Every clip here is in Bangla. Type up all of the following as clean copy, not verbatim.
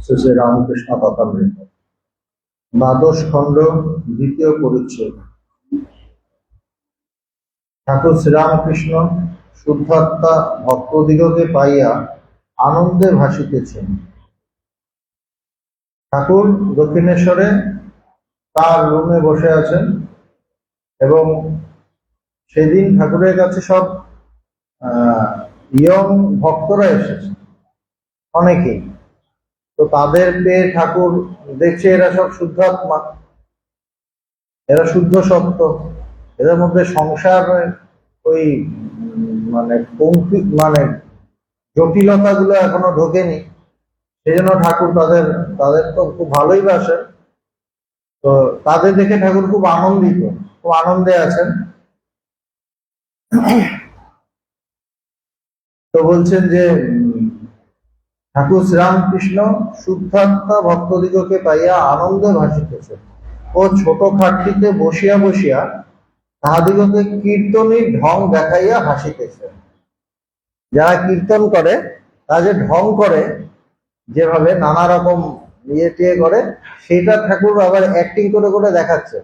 শ্রী শ্রী রামকৃষ্ণ কথামৃত, দ্বাদশ খণ্ড, দ্বিতীয় পরিচ্ছেদ। ঠাকুর শ্রীরামকৃষ্ণ শুদ্ধাত্মা ভক্তদিগকে পাইয়া আনন্দে ভাসিতেছেন। ঠাকুর দক্ষিণেশ্বরে তার রুমে বসে আছেন এবং সেদিন ঠাকুরের কাছে সব ইয়ং ভক্তরা এসেছে, অনেকেই। তো তাদের পেয়ে ঠাকুর দেখছে এরা সব শুদ্ধাত্মা, এরা শুদ্ধ সত্য, এদের মধ্যে সংসার ওই মানে জটিলতা গুলো এখনো ঢোকেনি। সেই জন্য ঠাকুর তাদের তো খুব ভালোই বাসেন। তো তাদের দেখে ঠাকুর খুব আনন্দিত, খুব আনন্দে আছেন। তো বলছেন যে ঠাকুর শ্রীরামকৃষ্ণ শুদ্ধাত্মা ভক্তদিগকে পাইয়া আনন্দে ভাসিতেছেন ও ছোট খাটটিতে বসিয়া বসিয়া তাহাদিগকে কীর্তনীর ঢং দেখাইয়া হাসিতেছেন। যারা কীর্তন করে তারা যে ঢং করে, যেভাবে নানা রকম ইয়ে টিয়ে করে, সেটা ঠাকুর আবার অ্যাক্টিং করে করে দেখাচ্ছেন।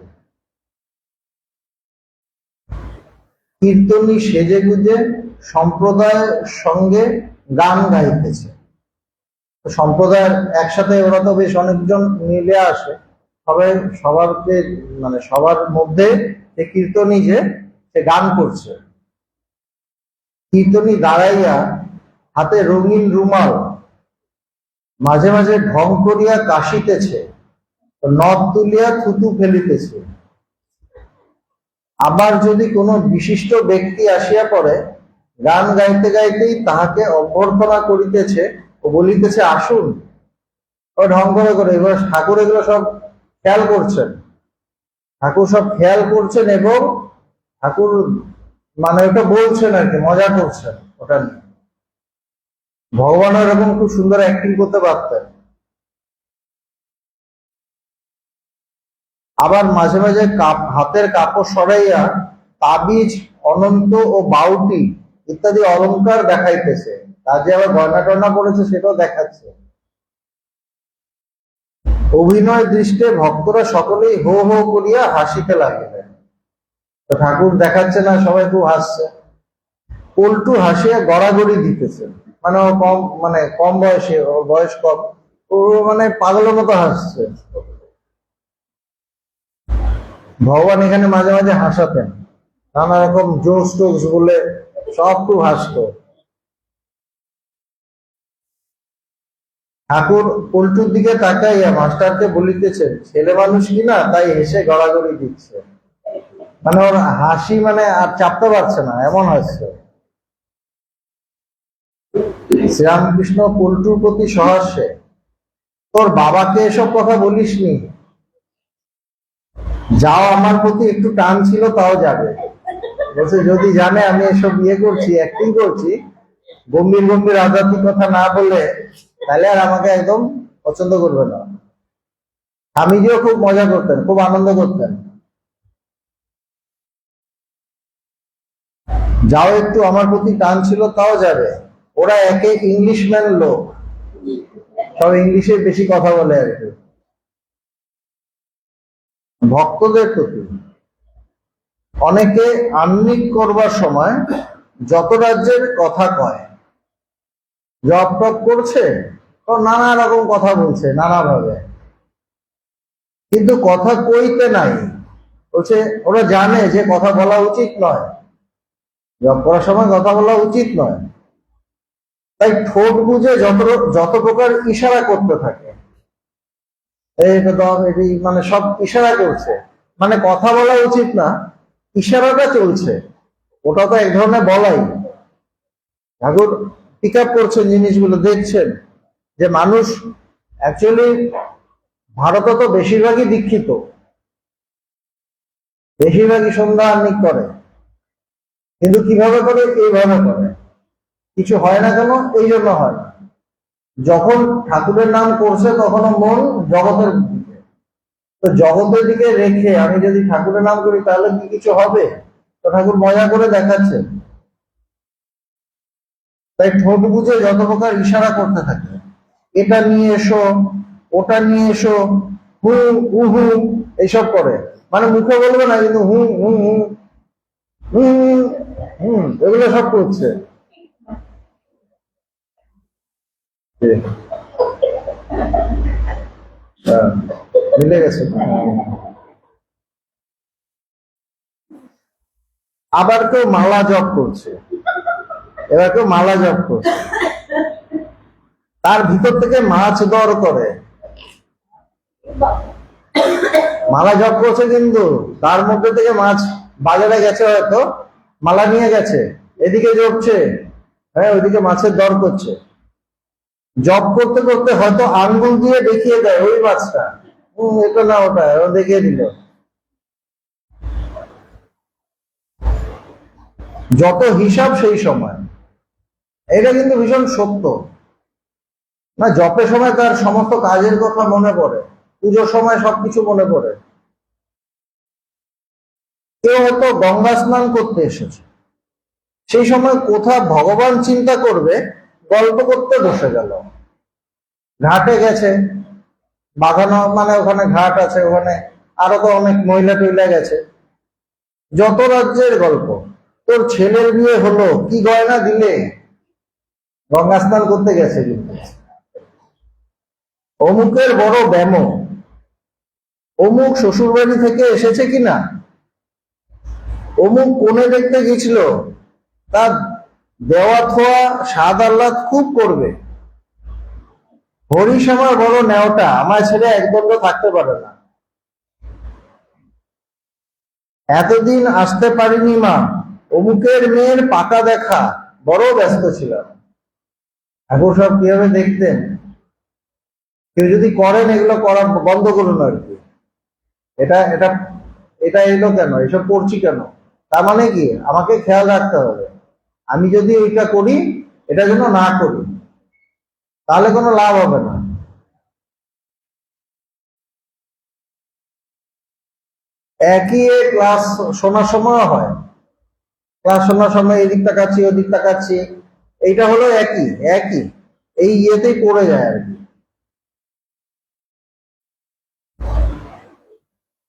কীর্তনী সেজে গুজে সম্প্রদায়ের সঙ্গে গান গাইতেছে। সম্প্রদায়ের একসাথে ওরা তো বেশ অনেকজন মিলে আসে, সবার মধ্যে যে কীর্তনী যে সে গান করছে। কীর্তনী দাঁড়াইয়া হাতে রঙিন রুমাল মাঝে মাঝে ঢং করিয়া কাশিতেছে, নদ তুলিয়া থুতু ফেলিতেছে। আবার যদি কোনো বিশিষ্ট ব্যক্তি আসিয়া পড়ে, গান গাইতে গাইতেই তাহাকে অভ্যর্থনা করিতেছে ও বলিতেছে আসুন, ও ঢং করে করে। এবার ঠাকুর এগুলো সব খেয়াল করছেন, ঠাকুর সব খেয়াল করছেন এবং ঠাকুর ওটা বলছেন আর কি, মজা করছেন ওটা নিয়ে। ভগবান এরকম খুব সুন্দর অ্যাক্টিং করতে পারতেন। আবার মাঝে মাঝে হাতের কাপড় সরাইয়া তাবিজ, অনন্ত ও বাউটি ইত্যাদি অলংকার দেখাইতেছে। তার যে আবার গয়না টয়না পড়েছে সেটাও দেখাচ্ছে। অভিনয় দৃষ্টে ভক্তরা সকলেই হো হো করিয়া হাসিতে লাগিলেন। তো ঠাকুর দেখাচ্ছে না, সবাই খুব হাসছে। পল্টু হাসিয়া গড়াগড়ি দিতেছে, ও কম বয়সে, ওর বয়স কম, ও পাগলের মতো হাসছে। ভগবান এখানে মাঝে মাঝে হাসাতেন, নানা রকম জোকস টোকস বলে সব খুব হাসত। ঠাকুর পল্টুর দিকে তাকাইয়া মাস্টারকে বলিতেছেন, ছেলে মানুষ কিনা তাই হেসে গড়াগড়ি দিচ্ছে। ওর হাসি আর চাপতে পারছে না, এমন হাসছে। শ্রীরামকৃষ্ণ পল্টুর প্রতি সহাস্যে, তোর বাবাকে এসব কথা বলিসনি? যাও, আমার প্রতি একটু টান ছিল তাও যাবে। বলছে যদি জানে আমি এসব ইয়ে করছি, অ্যাক্টিং করছি, গম্ভীর গম্ভীর আধ্যাত্মিক কথা না বলে, তাহলে আর আমাকে একদম পছন্দ করবে না। স্বামীজিও খুব মজা করতেন, খুব আনন্দ করতেন। যাও, একটু আমার প্রতি টান ছিল তাও যাবে। ওরা একে ইংলিশম্যান লোক, সব ইংলিশে বেশি কথা বলে আর কি। ভক্তদের প্রতি অনেকে আহ্নিক করবার সময় যত রাজ্যের কথা কয়, জপ টপ করছে, তো নানা রকম কথা বলছে নানাভাবে, কিন্তু কথা কইতে নাই। বলছে ওরা জানে যে কথা বলা উচিত নয়, জপ করার সময় কথা বলা উচিত নয়, তাই ঠোঁট বুঝে যত প্রকার ইশারা করতে থাকে। সব ইশারা করছে, কথা বলা উচিত না, ইশারাটা চলছে, ওটা তো এক ধরনের বলাই। ঠাকুর পিক আপ করছেন জিনিসগুলো, দেখছেন যে মানুষ অ্যাকচুয়ালি ভারতে তো বেশিরভাগই দীক্ষিত, বেশিরভাগই সন্ধ্যা আহ্নিক করে, কিন্তু কিভাবে করে? এইভাবে করে। কিছু হয় না কেন? এই জন্য হয় না। যখন ঠাকুরের নাম করছে তখনও মন জগতের দিকে, তো জগতের দিকে রেখে আমি যদি ঠাকুরের নাম করি তাহলে কি কিছু হবে? তো ঠাকুর মজা করে দেখাচ্ছেন। তাই ঠোঁট বুঝে যত প্রকার ইশারা করতে থাকে, এটা নিয়ে এসো, ওটা নিয়ে এসো, হু উহু এইসব করে, মানে মুখে বলবে না কিন্তু হু হু হু হুম হুম এগুলো সব করছে। মিলে গেছে। আবার কেউ মালা জপ করছে, এবার কেউ মালা জপ করছে, তার ভিতর থেকে মাছ দর করে। মালা জপ করছে কিন্তু তার মধ্যে থেকে মাছ বাজারে গেছে, হয়তো মালা নিয়ে গেছে, এদিকে জপছে, হ্যাঁ ওইদিকে মাছের দর করছে। জব করতে করতে হয়তো আঙ্গুল দিয়ে দেখিয়ে দেয় ওই মাছটা, এটা না ওটা দেখিয়ে দিল। যত হিসাব সেই সময়, এটা কিন্তু ভীষণ সত্য না। জপের সময় তার সমস্ত কাজের কথা মনে পড়ে, পুজোর সময় সবকিছু মনে পড়ে। কেউ হয়তো গঙ্গা স্নান করতে এসেছে, সেই সময় কোথা ভগবান চিন্তা করবে, গল্প করতে বসে গেল। ঘাটে গেছে, বাঁধানো মানে ওখানে ঘাট আছে, ওখানে আরো তো অনেক মহিলা টইলা গেছে, যত রাজ্যের গল্প। তোর ছেলের বিয়ে হলো, কি গয়না দিলে? গঙ্গা স্নান করতে গেছে কিন্তু। অমুকের বড় ব্যাম, অমুক শ্বশুর বাড়ি থেকে এসেছে কিনা, অমুক কোণে দেখতে গেছিল, তার দেওয়া থোয়া স্বাদ আহ্লাদ খুব করবে। হরিশ আমার বড় নেওটা, আমার ছেলে একদণ্ড থাকতে পারে না, এতদিন আসতে পারিনি মা, অমুকের মেয়ের পাকা দেখা, বড় ব্যস্ত ছিলাম। ঠাকুর সব কিভাবে দেখতেন। কেউ যদি করেন এগুলো করা বন্ধ করুন আর কি। এটা এটা এটা এলো কেন, এসব করছি কেন, তার মানে কি আমাকে খেয়াল রাখতে হবে। আমি যদি ওইটা করি, এটা যেন না করি, তাহলে কোনো লাভ হবে না। একই ক্লাস শোনার সময় হয়, ক্লাস শোনার সময় এদিক তাকাচ্ছি ওদিক তাকাচ্ছি, এইটা হলো একই একই এই ইয়েতেই পড়ে যায় আর কি।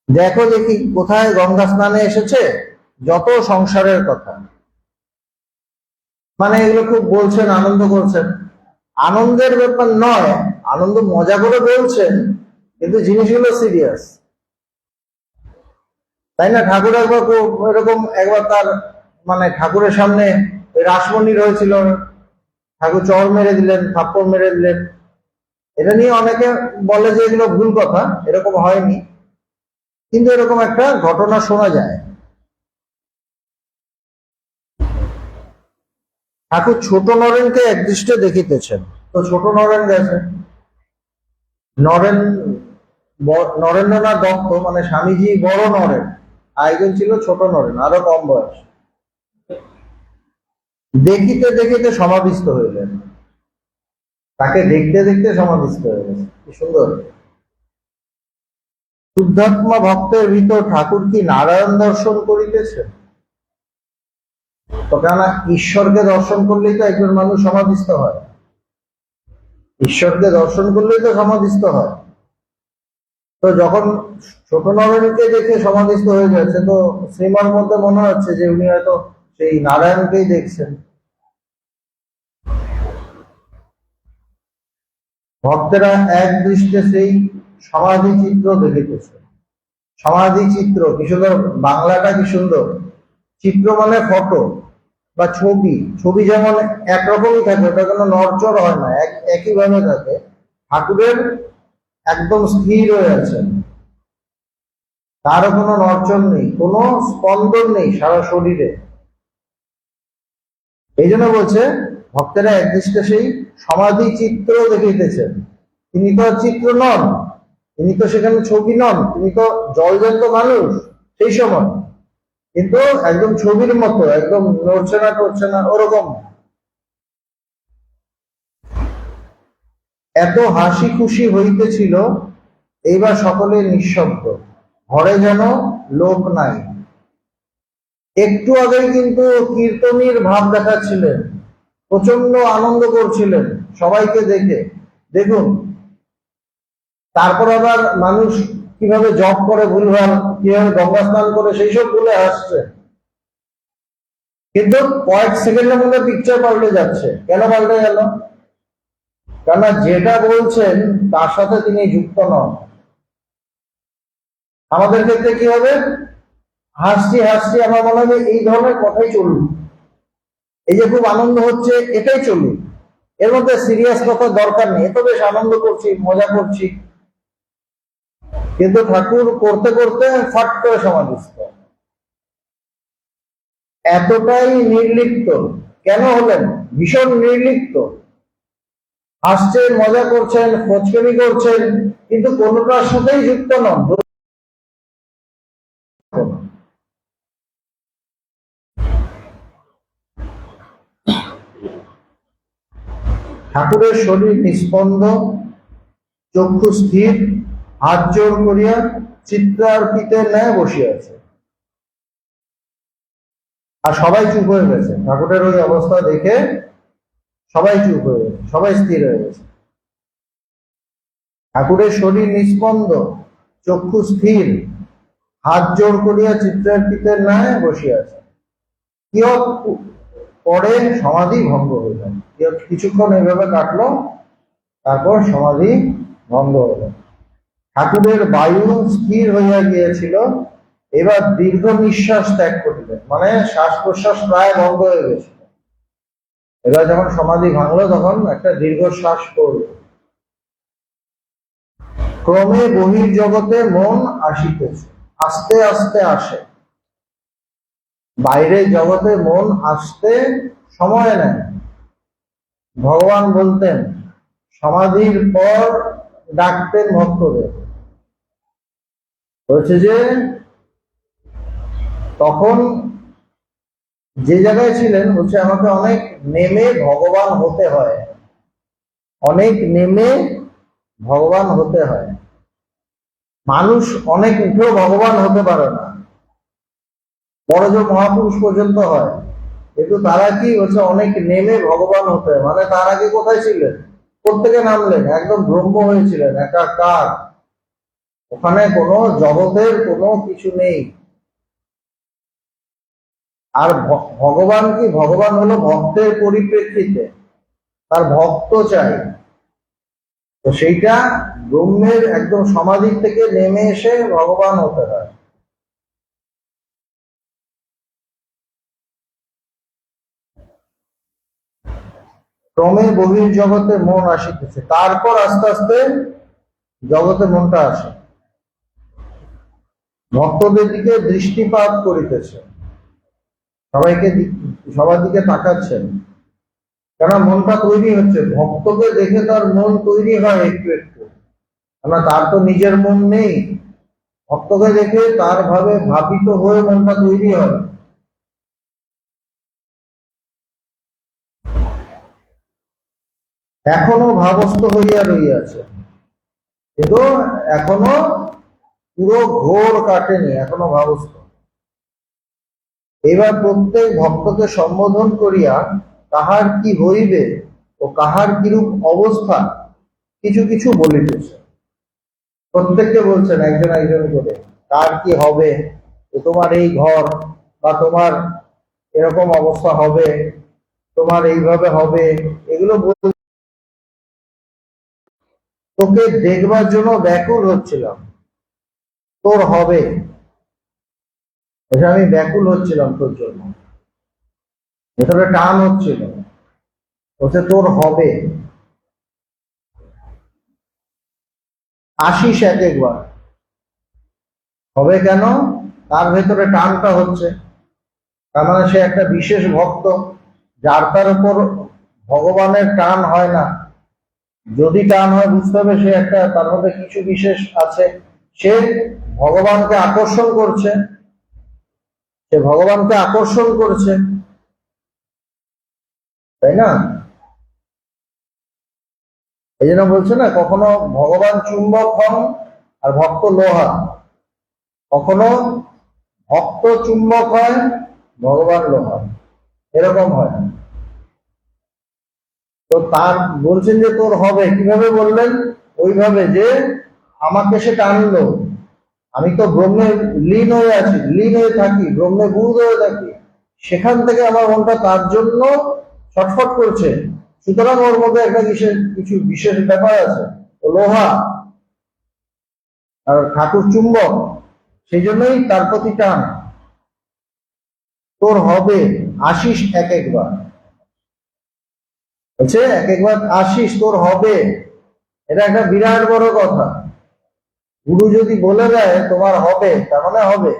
দেখো দেখি কোথায় গঙ্গা স্নানে এসেছে, যত সংসারের কথা, মানে এগুলো খুব বলছেন, আনন্দ করছেন, আনন্দের ব্যাপার নয়, আনন্দ মজা করে বলছেন, কিন্তু জিনিসগুলো সিরিয়াস, তাই না? ঠাকুর একবার এরকম একবার তার মানে ঠাকুরের সামনে রাসমণি রয়েছিল, ঠাকুর চর মেরে দিলেন, থাপ্পড় মেরে দিলেন। এটা নিয়ে অনেকে বলে যে এগুলো ভুল কথা, এরকম হয়নি, কিন্তু এরকম একটা ঘটনা শোনা যায়। ঠাকুর ছোট নরেনকে একদৃষ্টে দেখিতেছেন, তো ছোট নরেন গেছে, নরেন নরেন্দ্রনাথ দত্ত মানে স্বামীজি বড় নরেন, আরেকজন ছিল ছোট নরেন, আরো কম বয়স। দেখিতে দেখিতে সমাধিস্থ হইলেন, তাকে দেখতে দেখতে সমাধিস্থ হয়ে গেছে, কি সুন্দর। শুদ্ধাত্মা ভক্তের ভিতর ঠাকুর কি নারায়ণ দর্শন করিতেছেন? তো কেন, ঈশ্বরকে দর্শন করলেই তো একজন মানুষ সমাধিস্থ হয়, ঈশ্বরকে দর্শন করলেই তো সমাধিস্থ হয়। তো যখন ছোট নরেনকে দেখে সমাধিস্থ হয়ে যাচ্ছে, তো শ্রীমার মধ্যে মনে হচ্ছে যে উনি হয়তো সেই নারায়ণকেই দেখছেন। ভক্তেরা এক দৃষ্টে সেই সমাধি চিত্র দেখিতেছে। সমাধি চিত্র কি সুন্দর, বাংলাটা কি সুন্দর। চিত্র মানে ফটো বা ছবি, ছবি যেমন একরকমই থাকে, ওটা কোনো নড়চড় হয় না, একইভাবে থাকে। ঠাকুরের একদম স্থির হয়ে আছেন, তারও কোনো নড়চড় নেই, কোনো স্পন্দন নেই সারা শরীরে। এই জন্য বলছে ভক্তেরা একদৃষ্টে সেই সমাধি চিত্র দেখিতেছেন। তিনি তো চিত্র নন, তিনি তো সেখানে ছবি নন, তিনি তো জলজন্ত মানুষ সেই সময়, কিন্তু একদম ছবির মতো, একদম নড়ছে না টড়ছে না ওরকম। এত হাসি খুশি হইতেছিল, এইবার সকলে নিঃশব্দ, ঘরে যেন লোক নাই। একটু আগেই কিন্তু কীর্তনীর ভাব দেখাচ্ছিলেন, প্রচন্ড আনন্দ করছিলেন সবাইকে দেখে, দেখুন, তারপর আবার মানুষ কিভাবে জব করে ভুলভাল, কিভাবে গঙ্গা স্নান করে সেই সব বলে আসছে, কিন্তু কয়েক সেকেন্ডের মধ্যে পিকচার পাল্টে যাচ্ছে। কেন পাল্টে গেল? কেননা যেটা বলছেন তার সাথে তিনি যুক্ত নন। আমাদের ক্ষেত্রে কি হবে? হাসছি হাসছি, আমার মনে হবে এই ধরনের কথাই চলুন, এই যে খুব আনন্দ হচ্ছে এটাই চলুন, এর মধ্যে সিরিয়াস কথা দরকার নেই, এত বেশ আনন্দ করছি, মজা করছি। কিন্তু ঠাকুর করতে করতে ফাট করে সমাধিস্থ। এতটাই নির্লিপ্ত কেন হলেন? ভীষণ নির্লিপ্ত। হাসছেন, মজা করছেন, ফচকেমি করছেন, কিন্তু কোনোটার সাথেই যুক্ত নন। ঠাকুরের শরীর নিস্পন্দ, চক্ষু স্থির, হাত জোর করিয়া চিত্রার্পিতের ন্যায় বসিয়াছে। আর সবাই চুপ হয়ে গেছে। ঠাকুরের ওই অবস্থা দেখে সবাই চুপ হয়ে গেছে, সবাই স্থির হয়ে গেছে। ঠাকুরের শরীর নিস্পন্দ, চক্ষু স্থির, হাত জোর করিয়া চিত্রার্পিতের ন্যায় বসিয়াছে। কিয়ৎ পরে সমাধি ভঙ্গ হইল। কিছুক্ষণ এইভাবে কাটলো, তারপর সমাধি ভঙ্গ হলো। ঠাকুরের বায়ু স্থির হইয়া গিয়েছিল, এবার দীর্ঘ নিঃশ্বাস ত্যাগ করিলেন, মানে শ্বাস প্রশ্বাস প্রায় বন্ধ হয়ে গেছিল। এবার যখন সমাধি ভাঙলো তখন একটা দীর্ঘশ্বাস পড়ল। ক্রমে বহির জগতে মন আসিতেছে, আস্তে আস্তে আসে। বাইরের জগতে মন আসতে সময় নেয়। ভগবান বলতেন, সমাধির পর ডাকতেন ভক্তদের, বলছে যে তখন যে জায়গায় ছিলেন, বলছে আমাকে অনেক নেমে ভগবান হতে হয়, অনেক নেমে ভগবান হতে হয়। মানুষ অনেক উঠেও ভগবান হতে পারে না, বড় যে মহাপুরুষ পর্যন্ত হয়, কিন্তু তারা কি বলছে অনেক নেমে ভগবান হতে হয়। মানে তার আগে কোথায় ছিলেন? কোত্থেকে নামলেন? একদম ব্রহ্ম হয়েছিলেন, একাকার। ওখানে কোনো জগতের কোনো কিছু নেই। আর ভগবান কি? ভগবান হলো ভক্তের পরিপ্রেক্ষিতে, তার ভক্ত চাই। তো সেইটা ব্রহ্মের একদম সমাধি থেকে নেমে এসে ভগবান হতে হয়। ক্রমে বহির জগতে মন আসিতেছে, তারপর আস্তে আস্তে জগতে মনটা আসে, ভক্তদের দিকে দৃষ্টিপাত করিতেছে, সবাইকে সবার দিকে তাকাচ্ছেন। কেন? মনটা তৈরি হচ্ছে, ভক্তকে দেখে তার মন তৈরি হয় একটু একটু, কেন তার তো নিজের মন নেই। ভক্তকে দেখে তার ভাবে ভাবিত হয়ে মনটা তৈরি হয়। এখনো ভাবস্থ হইয়া রইয়াছে, কিন্তু এখনো পুরো ঘোর কাটেনি, এখনো ভাবস্থ। এবার প্রত্যেক ভক্তকে সম্বোধন করিয়া কাহার কি হইবে ও কাহার কিরূপ অবস্থা কিছু কিছু বলিতেছে। প্রত্যেককে বলছেন একজন একজন করে, কার কি হবে, তোমার এই ঘর, বা তোমার এরকম অবস্থা হবে, তোমার এইভাবে হবে, এগুলো তোকে দেখবার জন্য ব্যাকুল হচ্ছিলাম, তোর হবে, আমি ব্যাকুল হচ্ছিলাম তোর জন্য, ভেতরে টান হচ্ছিল, বলছে তোর হবে। আসিস এক একবার, হবে কেন? তার ভেতরে টানটা হচ্ছে, তার মানে সে একটা বিশেষ ভক্ত, যার তার উপর ভগবানের টান হয় না। যদি টান হয় বুঝতে হবে সে একটা, তার মধ্যে কিছু বিশেষ আছে, সে ভগবানকে আকর্ষণ করছে, সে ভগবানকে আকর্ষণ করছে, তাই না? এই জন্য বলছে না, কখনো ভগবান চুম্বক হন আর ভক্ত লোহা, কখনো ভক্ত চুম্বক হয়, ভগবান লোহা, এরকম হয়। তো তার বলছেন যে তোর হবে, কিভাবে বললেন? ওইভাবে যে আমাকে সে টানলো, আমি তো ব্রহ্মে লীন হয়ে আছি, লীন হয়ে থাকি, ব্রহ্মে বুধ হয়ে থাকি, সেখান থেকে আমার মনটা তার জন্য ছটফট করছে। সুতরাং ওর মধ্যে একটা কিছু বিশেষ ব্যাপার আছে। ও লোহা আর ঠাকুর চুম্বক, সেই জন্যই তার প্রতি টান। তোর হবে, আসিস এক একবার, বলছে এক একবার আসিস, তোর হবে। এটা একটা বিরাট বড় কথা। গুরু যদি বলে দেয় তোমার হবে, তার মানে হবে।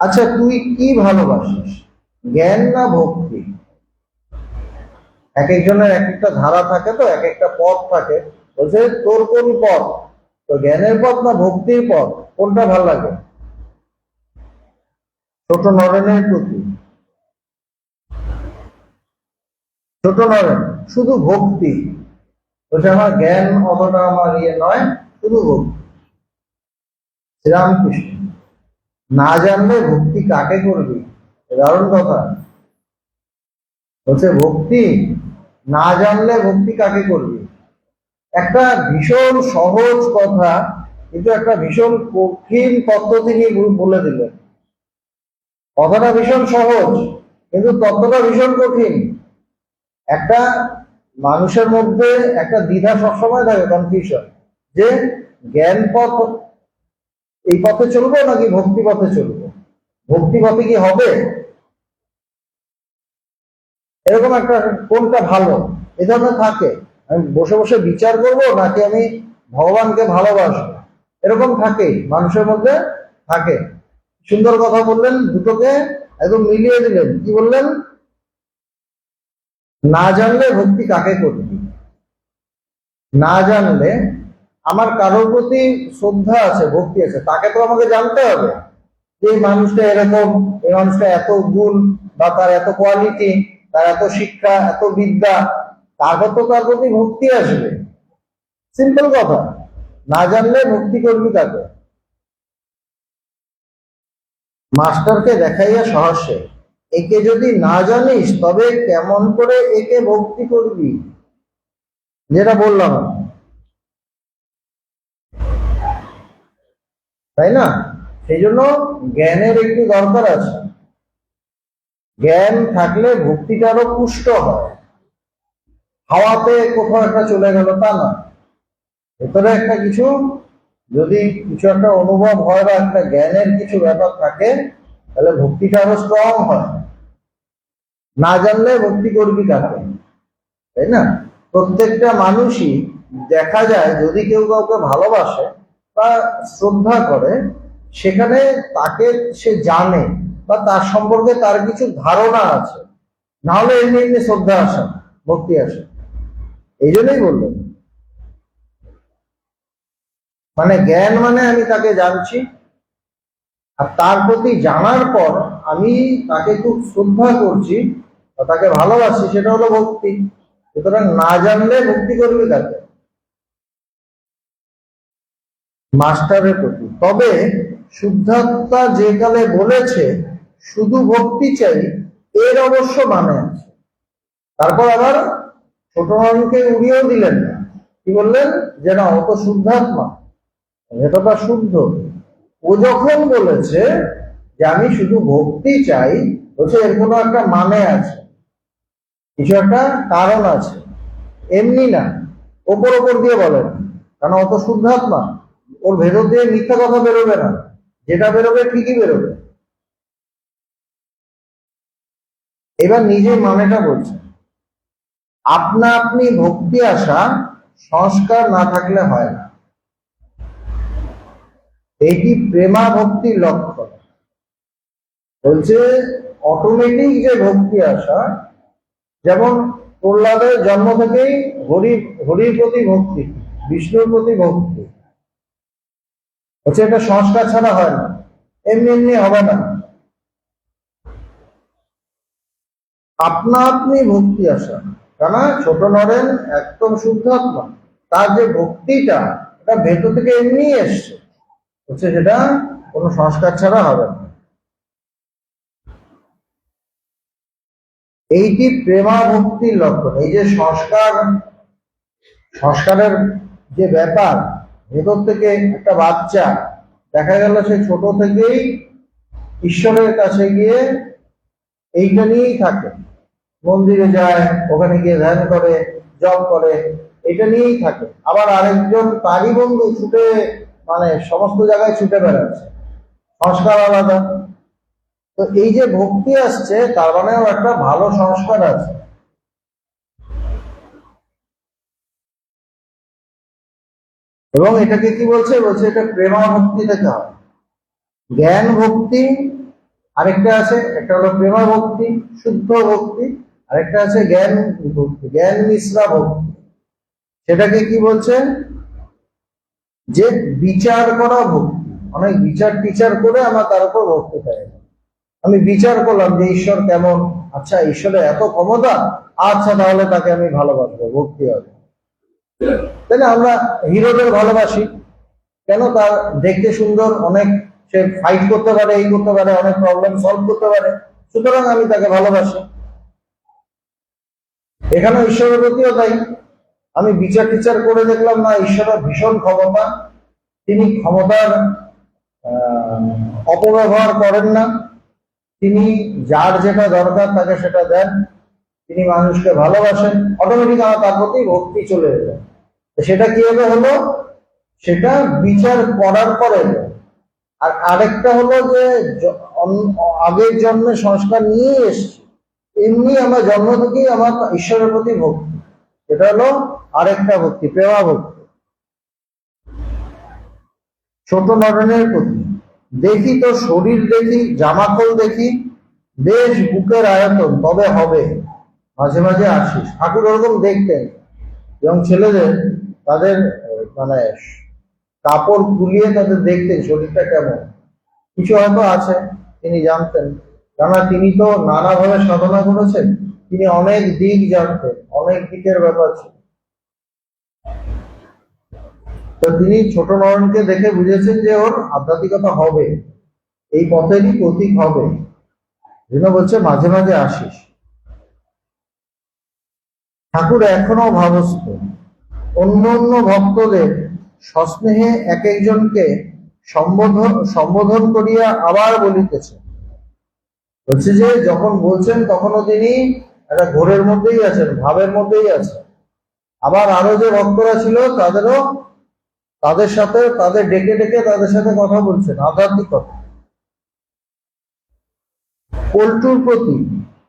আচ্ছা, তুই কি ভালোবাসিস, জ্ঞান না ভক্তি? এক একজনের এক একটা ধারা থাকে, তো এক একটা পথ থাকে। বলছে তোর কোন পথ, তো জ্ঞানের পথ না ভক্তির পথ, কোনটা ভালো লাগে? ছোট নরেনের প্রতি, ছোট নরেন শুধু ভক্তি, বলছে আমার জ্ঞান অতটা আমার ইয়ে নয়, শুধু ভক্তি। শ্রীরামকৃষ্ণ, না জানলে ভক্তি কাকে করবি? দারুণ কথা। বলছে ভক্তি না জানলে ভক্তি কাকে করবি। একটা ভীষণ সহজ কথা, কিন্তু একটা ভীষণ কঠিন তত্ত্ব তিনি বলে দিলেন। কথাটা ভীষণ সহজ, কিন্তু তত্ত্বটা ভীষণ কঠিন। একটা মানুষের মধ্যে একটা দ্বিধা সবসময় থাকে, কনফিউশন, যে জ্ঞান পথ এই পথে চলবো নাকি ভক্তি পথে চলবো, ভক্তি পথে কি হবে, এরকম একটা কোনটা ভালো এ ধরনের থাকে। আমি বসে বসে বিচার করব নাকি আমি ভগবানকে ভালোবাসবো, এরকম থাকে মানুষের মধ্যে থাকে। সুন্দর কথা বললেন, দুটোকে একদম মিলিয়ে দিলেন। কি বললেন? না জানলে ভক্তি কাকে করবি। না জানলে, আমার কারোর প্রতি শ্রদ্ধা আছে, ভক্তি আছে, তাকে তো আমাকে জানতে হবে যে এই মানুষটা এরকম, এই মানুষটা এত গুণ, বা তার এত কোয়ালিটি, তার এত শিক্ষা, এত বিদ্যা, তারপর তো তার প্রতি ভক্তি আসবে। সিম্পল কথা। না জানলে ভক্তি করবি কাকে? মাস্টারকে দেখাইয়া সহস্যে, একে যদি না জানিস তবে কেমন করে একে ভক্তি করবি? যেটা বললাম, তাই না? সেই জন্য জ্ঞানের একটু দরকার আছে। জ্ঞান থাকলে ভক্তিটা আরো পুষ্ট হয়। হাওয়াতে কোথাও একটা চলে গেল তা না, ভেতরে একটা কিছু, যদি কিছু একটা অনুভব হয় বা একটা জ্ঞানের কিছু ব্যাপার থাকে, তাহলে ভক্তিটা আরো স্ট্রং হয়। না জানলে ভক্তি করবি কাকে, তাই না? প্রত্যেকটা মানুষই দেখা যায়, যদি কেউ কাউকে ভালোবাসে বা শ্রদ্ধা করে, সেখানে তাকে সে জানে বা তার সম্পর্কে তার কিছু ধারণা আছে, না হলে এমনি এমনি শ্রদ্ধা আসে না, ভক্তি আসে। এই জন্যই বললেন, মানে জ্ঞান মানে আমি তাকে জানছি, আর তার প্রতি জানার পর আমি তাকে খুব শ্রদ্ধা করছি বা তাকে ভালোবাসি, সেটা হলো ভক্তি। সুতরাং না জানলে ভক্তি করবি তাকে, মাস্টারের প্রতি। তবে শুদ্ধাত্মা যে কালে বলেছে শুধু ভক্তি চাই, এর অবশ্য মানে আছে। তারপর আবার ছোট মানুষকে উড়িয়েও দিলেন না। কি বললেন? যে না, ও তো শুদ্ধাত্মা, এটা তো শুদ্ধ। ও যখন বলেছে যে আমি শুধু ভক্তি চাই, বলছে এর কোনো একটা মানে আছে, কিছু একটা কারণ আছে, এমনি না ওপর ওপর দিয়ে বলেন। কারণ অত শুদ্ধাত্মা, ওর ভেতর দিয়ে মিথ্যা কথা বেরোবে না, যেটা বেরোবে ঠিকই বেরোবে। এবার নিজে মানেটা বলছে, আপনা আপনি ভক্তি আসা সংস্কার না থাকলে হয় না, এটি প্রেমা ভক্তির লক্ষণ। বলছে অটোমেটিক যে ভক্তি আসা, যেমন প্রহ্লাদের জন্ম থেকেই হরির প্রতি ভক্তি, বিষ্ণুর প্রতি ভক্তি, হচ্ছে এটা সংস্কার ছাড়া হয় না, এমনি এমনি হবে না। আপনা আপনি ভক্তি আসা, কেন? ছোট নরেন একদম শুদ্ধ আত্মা, তার যে ভক্তিটা, এটা ভেতর থেকে এমনি এসছে, হচ্ছে সেটা কোনো সংস্কার ছাড়া হবে না। এইটি প্রেমা ভক্তির লক্ষণ। এই যে সংস্কারের যে ব্যাপার, ভেতর থেকে একটা বাচ্চা দেখা গেল সে ছোট থেকেই ঈশ্বরের কাছে গিয়ে এইটা নিয়েই থাকে, মন্দিরে যায়, ওখানে গিয়ে ধ্যান করে, জপ করে, এটা নিয়েই থাকে। আবার আরেকজন তারই বন্ধু ছুটে সমস্ত জায়গায় ছুটে বেড়াচ্ছে, সংস্কার আলাদা। তো এই যে ভক্তি আসছে তার মানেও একটা ভালো সংস্কার আছে। এবং এটাকে কি বলছে, এটা প্রেমা ভক্তি থেকে হয়। জ্ঞান ভক্তি আরেকটা আছে, একটা হলো প্রেমা ভক্তি, শুদ্ধ ভক্তি, আরেকটা আছে জ্ঞান ভক্তি, জ্ঞান মিশ্রা ভক্তি। সেটাকে কি বলছে, যে বিচার করা ভক্তি। অনেক বিচার টিচার করে আমার তার উপর ভক্তি থাকে। আমি বিচার করলাম যে ঈশ্বর কেমন, আচ্ছা ঈশ্বরের এত ক্ষমতা, আচ্ছা তাহলে তাকে আমি ভালোবাসবো, ভক্তি হবে। তাই না? আমরা হিরোদের ভালোবাসি কেন? তার দেখতে সুন্দর, অনেক সে ফাইট করতে পারে, এই করতে পারে, অনেক প্রবলেম সলভ করতে পারে, সুতরাং আমি তাকে ভালোবাসি। এখানে ঈশ্বরের প্রতিও তাই। আমি বিচার টিচার করে দেখলাম না, ঈশ্বরের ভীষণ ক্ষমতা, তিনি ক্ষমতার অপব্যবহার করেন না, তিনি যার যেটা দরকার তাকে সেটা দেন, তিনি মানুষকে ভালোবাসেন, অটোমেটিক আমার তার প্রতি ভক্তি চলে এলো। সেটা কিভাবে হলো? সেটা বিচার করার পরে। আর আরেকটা হলো যে আগের জন্মে সংস্কার নিয়ে এসছি, এমনি আমার জন্ম থেকেই আমার ঈশ্বরের প্রতি ভক্তি, এটা হলো আরেকটা ভক্তি, প্রেমা ভক্তি। ছোট নরেনের প্রতি দেখি তো শরীর দেখি, জামাকল দেখি, বেশ বুকের আয়তন, তবে হবে মাঝে মাঝে আসিস। ঠাকুর ওরকম দেখতেন এবং ছেলেদের তাদের কাপড় খুলিয়ে তাদের দেখতেন শরীরটা কেমন, কিছু হয়তো আছে তিনি জানতেন, কেননা তিনি তো নানাভাবে সাধনা করেছেন, তিনি অনেক দিক জানতেন, অনেক দিকের ব্যাপার ছিল। তো তিনি ছোট নয়নকে দেখে বুঝেছেন যে ওর আধ্যাত্মিকতা হবে, এই পথেরই প্রতীক হবে, যেন বলছে মাঝে মাঝে আসিস। ঠাকুর এখনো ভাবস্থ, অন্য অন্য ভক্তদের সস্নেহে এক একজনকে সম্বোধন করিয়া আবার বলিতেছে। বলছে যে যখন বলছেন তখনও তিনি একটা ঘোরের মধ্যেই আছেন, ভাবের মধ্যেই আছেন। আবার আরো যে ভক্তরা ছিল তাদের সাথে তাদের ডেকে ডেকে তাদের সাথে কথা বলছেন, আধ্যাত্মিক কথা। পল্টুর প্রতি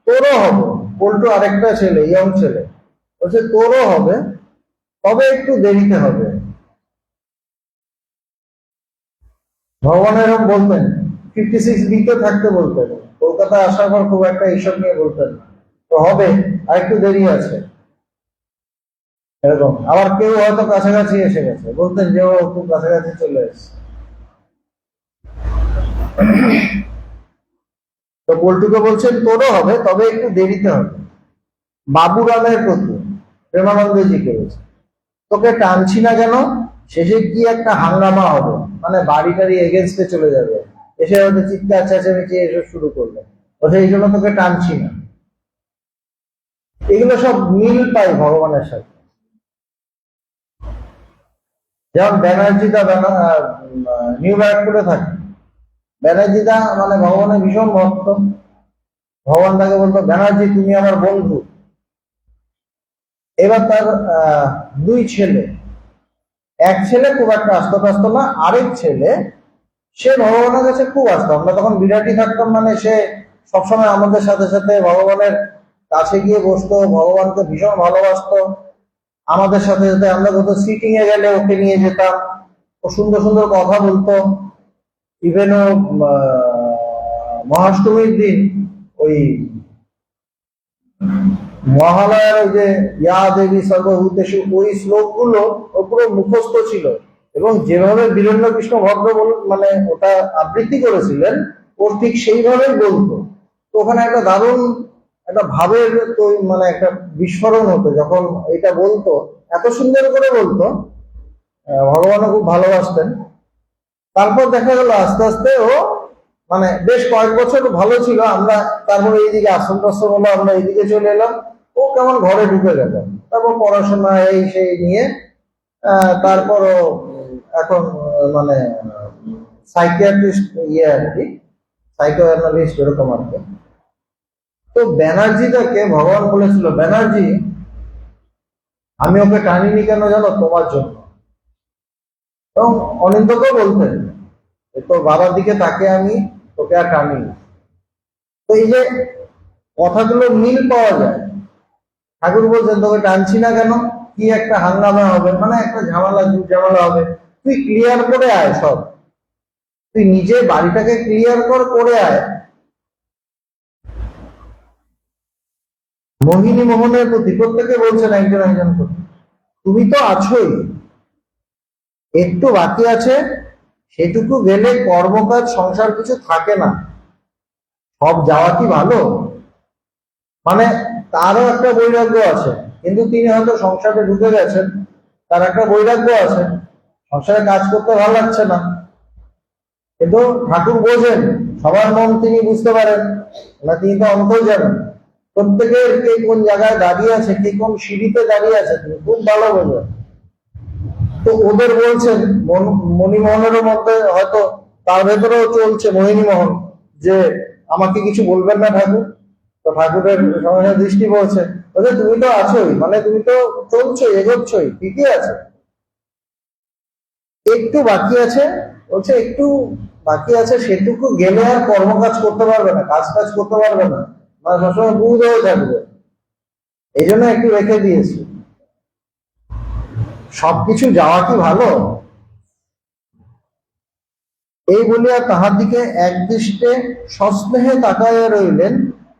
তোরও হবে, পল্টু আরেকটা ছেলে, ইয়ং ছেলে, বলছে তোরও হবে, তবে একটু দেরিতে হবে। ভগবান এরকম বলতেন, 56B-তে থাকতে বলতেন, কলকাতা আসার পর খুব একটা এইসব নিয়ে বলতেন না, তো হবে, আর একটু দেরি আছে এরকম। আবার কেউ হয়তো কাছাকাছি এসে গেছে, বলতেন যে ও খুব কাছাকাছি চলে এসছে। তো পল্টুকে বলছেন তোরও হবে, তবে একটু দেরিতে হবে। বাবুরামের প্রতি প্রেমানন্দজিকে বলছে, তোকে টানছি না কেন, শেষে কি একটা হাঙ্গামা হবে, বাড়ি টাড়ি এগেনস্টে চলে যাবে, এসে হয়তো চিৎকার চেঁচামেচি এসব শুরু করবে, বলছে এই জন্য তোকে টানছি না। এগুলো সব মিল পাই ভগবানের সাথে। যেমন ব্যানার্জিদা নিউ ব্যারাকপুরে থাকে, ব্যানার্জিদা ভগবানের ভীষণ ভক্ত। ভগবান তাকে বলতো, ব্যানার্জি তুমি আমার বন্ধু। এবার তার দুই ছেলে, এক ছেলে খুব একটা আস্ত না, আরেক ছেলে সে ভগবানের কাছে খুব আসতো। আমরা তখন বিরাটি থাকতাম, সে সবসময় আমাদের সাথে সাথে ভগবানের কাছে গিয়ে বসতো, ভগবানকে ভীষণ ভালোবাসতো। আমাদের সাথে সাথে আমরা কোথাও সিটিং এ গেলে ওকে নিয়ে যেতাম, ও সুন্দর সুন্দর কথা বলতো। ইভেন ও মহাষ্টমীর দিন ওই মহালয়ার ওই যে ইয়া দেবী সর্বভূতেষু, ওই শ্লোকগুলো ও পুরো মুখস্থ ছিল, এবং যেভাবে বীরেন্দ্র কৃষ্ণ ভদ্র ওটা আবৃত্তি করেছিলেন, ওর ঠিক সেইভাবেই বলতো। তো ওখানে একটা দারুণ একটা ভাবের তো একটা বিস্ফোরণ হতো যখন এটা বলতো, এত সুন্দর করে বলতো। ভগবানও খুব ভালোবাসতেন। তারপর দেখা গেল আস্তে আস্তে ও মানে বেশ কয়েক বছর ভালো ছিল, আমরা তারপরে এইদিকে আশ্রম টাশ্রম হলো, আমরা এইদিকে চলে এলাম, ও কেমন ঘরে ঢুকে গেল। তারপর পড়াশোনা এই সেই নিয়ে তারপরও এখন মানে সাইকিয়াট্রিস্ট ইয়ে আর কি, সাইকো অ্যানালিস্ট এরকম আর কি। তো ব্যানার্জিটাকে ভগবান বলেছিল, ব্যানার্জি আমি ওকে টানিনি কেন জানো, তোমার জন্য। এবং অনিন্দকেও বলতেন তোর বাবার দিকে তাকে আমি তোকে আর টানিনি। তো এই যে কথাগুলো মিল পাওয়া যায়। ঠাকুর বলছেন তোকে টানছি না কেন, কি একটা হাঙ্গামা হবে, মানে একটা ঝামেলা ঝামেলা হবে, তুই ক্লিয়ার করে আয় সব, তুই নিজে বাড়িটাকে ক্লিয়ার করে আয়। মোহিনী মোহনের প্রতি প্রত্যেকে বলছেন একজন একজন করে, তুমি তো আছোই, একটু বাকি আছে, সেটুকু গেলে কর্মকাজ সংসার কিছু থাকে না, সব যাওয়া কি ভালো? মানে তারও একটা বৈরাগ্য আছে, কিন্তু তিনি হয়তো সংসারে ঢুকে গেছেন, তার একটা বৈরাগ্য আছে, সংসারে কাজ করতে ভালো লাগছে না। কিন্তু ঠাকুর বোঝেন, সবার মন তিনি বুঝতে পারেন না, তিনি তো অন্তর জানেন প্রত্যেকের কে কোন জায়গায় দাঁড়িয়ে আছে, কে কোন সিঁড়িতে দাঁড়িয়ে আছে, তিনি খুব ভালো বোঝেন। তো ওদের বলছেন, মণিমোহনেরও মধ্যে হয়তো তার ভেতরেও চলছে মোহিনীমোহন, যে আমাকে কিছু বলবেন না ঠাকুর। তো ঠাকুরের সঙ্গে দৃষ্টি বলছে, বলছে তুমি তো আছোই, মানে তুমি তো চলছোই, এগোচ্ছই, ঠিকই আছে, একটু বাকি আছে, বলছে একটু বাকি আছে, সেটুকু গেলে আর কর্মকাজ করতে পারবে না, কাজ কাজ করতে পারবে না, মানে সবসময় বুঝ হয়ে থাকবে, এই জন্য একটু রেখে দিয়েছি। সবকিছু যাওয়া কি ভালো? এই বলিয়া তাহার দিকে একদৃষ্টে সস্নেহে তাকাইয়া রইলেন,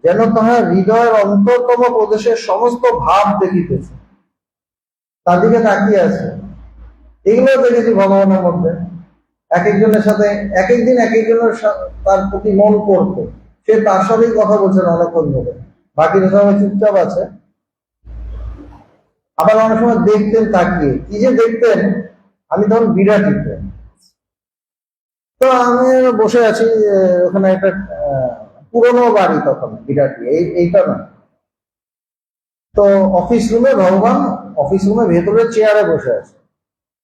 যেন তাহার হৃদয়ের অন্তরতম প্রদেশের সমস্ত ভাব দেখিতেছে। তার দিকে তাকিয়ে আছে। এগুলো দেখেছি ভগবানের মধ্যে, এক একজনের সাথে এক একদিন এক একজনের তার প্রতি মন পড়তো, সে তার সাথেই কথা বলছেন অনেকক্ষণ ধরে, বাকি সবাই চুপচাপ আছে। আবার অনেক সময় দেখতেন তাকিয়ে, কি যে দেখতেন, আমি তখন বিরাটিতে, তো আমি বসে আছি ওখানে, একটা পুরনো বাড়ি তখন বিরাটি, এইটা না। তো অফিস রুমে ভগবান, অফিস রুমে ভেতরে চেয়ারে বসে আছে,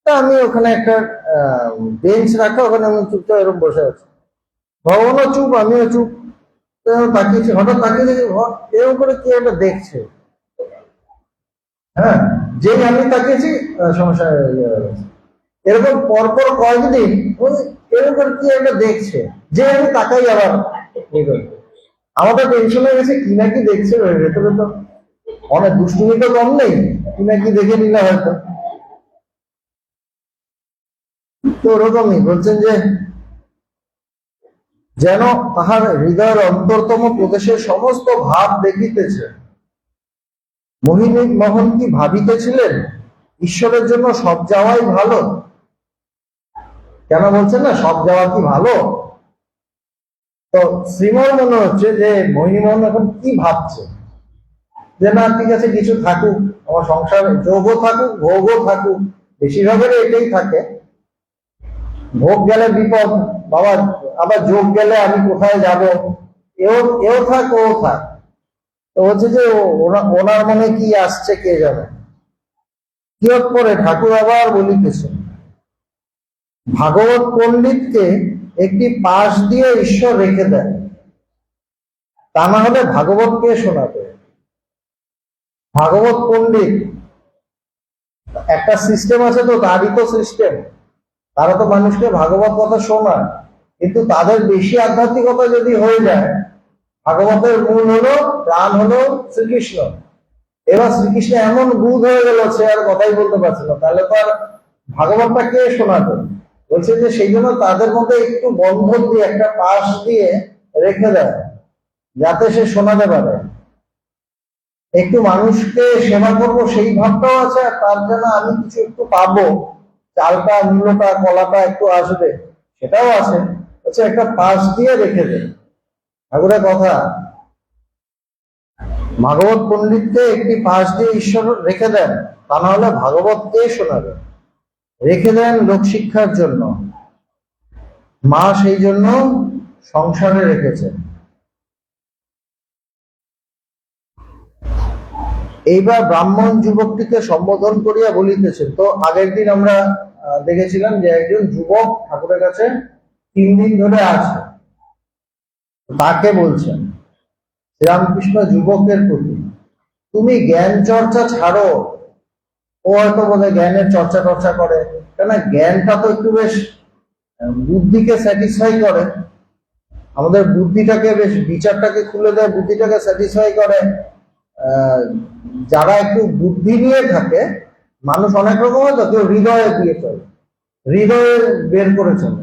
তা আমি ওখানে একটা বেঞ্চ রাখা, ওখানে আমি চুপচাপ এরকম বসে আছি, ভগবানও চুপ, আমিও চুপ। তাকিয়েছি, হঠাৎ তাকিয়ে দেখি এরকম করে কি একটা দেখছে। হ্যাঁ, যেই আমি তাকিয়েছি সমস্যা এরকম পরপর কয়েকদিন এরকম করে কি একটা দেখছে, যে আমি তাকাই আবার আমাদের টেনশন হয়ে গেছে, কি না কি দেখছে ভেতরে, তো অনেক দুষ্টুমি তো কম নেই, কি না কি দেখে নিলে হয়তো। তো ওরকমই বলছেন যে যেন তাহার হৃদয়ের অন্তরতম প্রদেশের সমস্ত ভাব দেখিতেছে। মোহিনী মোহন কি ভাবিতেছিলেন ঈশ্বরের জন্য সব যাওয়াই ভালো? কেন বলছেন না সব যাওয়া কি ভালো? তো শ্রীমর মনে হচ্ছে যে মোহিনীমোহন এখন কি ভাবছে, যে না ঠিক আছে কিছু থাকুক, আমার সংসার যোগও থাকুক ভোগও থাকুক, বেশিরভাগের এটাই থাকে, ভোগ গেলে বিপদ বাবা, আবার যোগ গেলে আমি কোথায় যাব, এও থাক ও থাক। তো হচ্ছে যে ওনার মনে কি আসছে কে জানে। কিয়ৎ পরে ঠাকুর আবার বলিতেছে, ভাগবত পণ্ডিতকে একটি পাশ দিয়ে ঈশ্বর রেখে দেন, তা না হলে ভাগবত কে শোনাবে? ভাগবত পণ্ডিত একটা সিস্টেম আছে, তো তারই তো সিস্টেম, তারা তো মানুষকে ভাগবত কথা শোনায়, কিন্তু তাদের বেশি আধ্যাত্মিকতা যদি হয়ে যায়, ভাগবতের মূল হলো প্রাণ হলো শ্রীকৃষ্ণ, এবার শ্রীকৃষ্ণ এমন বুধ হয়ে গেল সে আর কথাই বলতে পারছে না, তাহলে তো আর ভাগবতটা কে শোনাবে? বলছে যে সেই জন্য তাদের মধ্যে একটু বন্ধন দিয়ে একটা পাশ দিয়ে রেখে দেয়, যাতে সে শোনাতে পারে। একটু মানুষকে সেবা করব সেই ভাবটাও আছে, আর তার জন্য আমি কিছু একটু পাবো, চালটা মূল্যটা কলাটা একটু আসবে, সেটাও আছে, হচ্ছে একটা পাশ দিয়ে রেখে দেয়। ঠাকুরের কথা, ভাগবত পণ্ডিতকে একটি পাশ দিয়ে ঈশ্বর রেখে দেন, তা না হলে ভাগবত কে শোনাবে? রেখে দেন লোকশিক্ষার জন্য। মা সেই জন্য সংসারে রেখেছেন। এইবার ব্রাহ্মণ যুবকটিকে সম্বোধন করিয়া বলিতেছেন। তো আগের দিন আমরা দেখেছিলাম যে একজন যুবক ঠাকুরের কাছে 3 দিন ধরে আছে, তাকে বলছেন শ্রীরামকৃষ্ণ যুবকের প্রতি, তুমি জ্ঞান চর্চা ছাড়ো। ও হয়তো বলে জ্ঞানের চর্চা টর্চা করে, কেন জ্ঞানটা তো একটু বেশ বুদ্ধিকে স্যাটিসফাই করে, আমাদের বুদ্ধিটাকে বেশ, বিচারটাকে খুলে দেয়, বুদ্ধিটাকে স্যাটিসফাই করে। যারা একটু বুদ্ধি নিয়ে থাকে, মানুষ অনেক রকম হয় তো, কেউ হৃদয়ে দিয়ে চলে, হৃদয়ে বের করে চলে,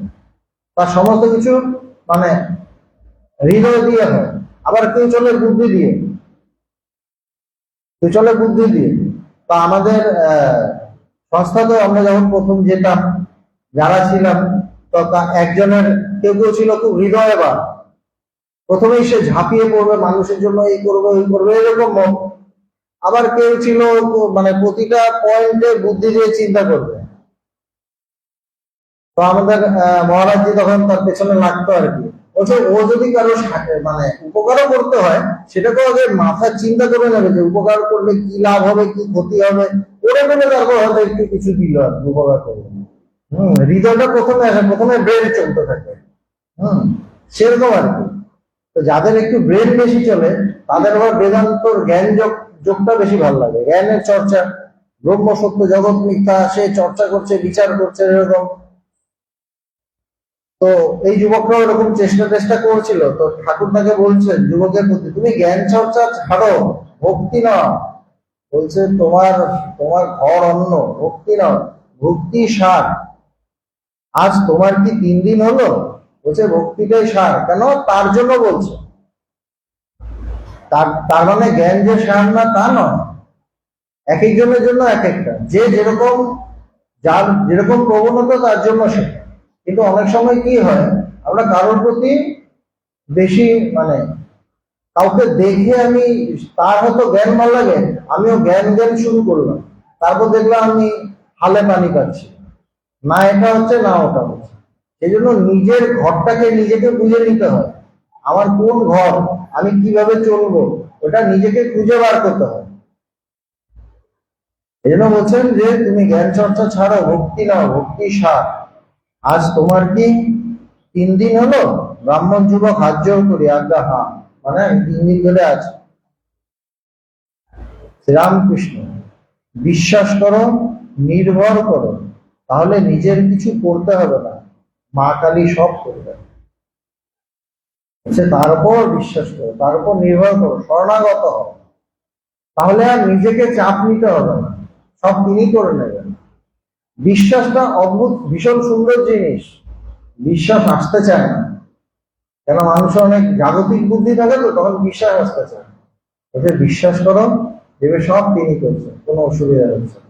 তার সমস্ত কিছু মানে হৃদয় দিয়ে হয়। আবার কেউ চলে বুদ্ধি দিয়ে, কেউ চলে বুদ্ধি দিয়ে। তো আমাদের সংস্থাতেও আমরা যখন প্রথম যেতাম, যারা ছিলাম, তো একজনের কেউ কেউ ছিল খুব হৃদয়বান, প্রথমেই সে ঝাঁপিয়ে পড়বে, মানুষের জন্য এই করবে ওই করবে, এরকম মন। আবার কেউ ছিল মানে প্রতিটা পয়েন্টে বুদ্ধি দিয়ে চিন্তা করবে। তো আমাদের মহারাজজি তখন তার পেছনে লাগতো আর কি, বলছে ও যদি কারো মানে উপকারও করতে হয়, সেটাকে আগে মাথায় চিন্তা করে নেবে যে উপকার করলে কি লাভ হবে, কি ক্ষতি হবে, করে নেবে, তারপর হয়তো একটু কিছু দিল আর উপকার করবে। হৃদয়টা প্রথমে আসে, প্রথমে ব্রেন চলতে থাকে। সেরকম আর কি। তো যাদের একটু ব্রেন বেশি চলে, তাদের আবার বেদান্তর জ্ঞান যোগটা বেশি ভালো লাগে, জ্ঞানের চর্চা, ব্রহ্ম সত্য জগৎ মিথ্যা, সে চর্চা করছে, বিচার করছে, এরকম। তো এই যুবকরা এরকম চেষ্টা করছিল। তো ঠাকুর তাকে বলছেন যুবকের প্রতি, তুমি জ্ঞান চর্চা ছাড়ো, ভক্তি নাও। বলছে তোমার তোমার ঘর অন্য, ভক্তি নাও, ভক্তি সার। আজ তোমার কি 3 দিন হলো? বলছে ভক্তিটাই সার। কেন? তার জন্য বলছে, তার মানে জ্ঞান যে সার না তা নয়, এক একজনের জন্য এক একটা, যে যেরকম, যার যেরকম প্রবণতা তার জন্য সেটা। কিন্তু অনেক সময় কি হয়, আমরা কারোর প্রতি বেশি মানে কাউকে দেখে আমি, তার হয়তো জ্ঞান ভালো লাগে, আমিও জ্ঞান শুরু করলাম, তারপর দেখলাম আমি হালে পানি পাচ্ছি, না এটা হচ্ছে না ওটা হচ্ছে। সেই জন্য নিজের ঘরটাকে নিজেকে বুঝে নিতে হয়, আমার কোন ঘর, আমি কিভাবে চলবো, ওটা নিজেকে খুঁজে বার করতে হয়। এই জন্য বলছেন যে তুমি জ্ঞান চর্চা ছাড়ো, ভক্তি নাও, ভক্তি সার। আজ তোমার কি 3 দিন হলো? ব্রাহ্মণ যুবক হাত জোর করি, আজ্ঞা হা, মানে 3 দিন ধরে আছে। শ্রীরামকৃষ্ণ, বিশ্বাস করো, নির্ভর করো, তাহলে নিজের কিছু করতে হবে না, মা কালী সব করবে। তার উপর বিশ্বাস করো, তার উপর নির্ভর করো, শরণাগত হও, তাহলে আর নিজেকে চাপ নিতে হবে না, সব তিনি করে নেবেন। বিশ্বাসটা অদ্ভুত, ভীষণ সুন্দর জিনিস। বিশ্বাস আসতে চায় না, কেন মানুষের অনেক জাগতিক বুদ্ধি থাকে, তো তখন বিশ্বাস আসতে চায়। বিশ্বাস করো, দেখবে সব তিনি করছে, কোনো অসুবিধা হচ্ছে না।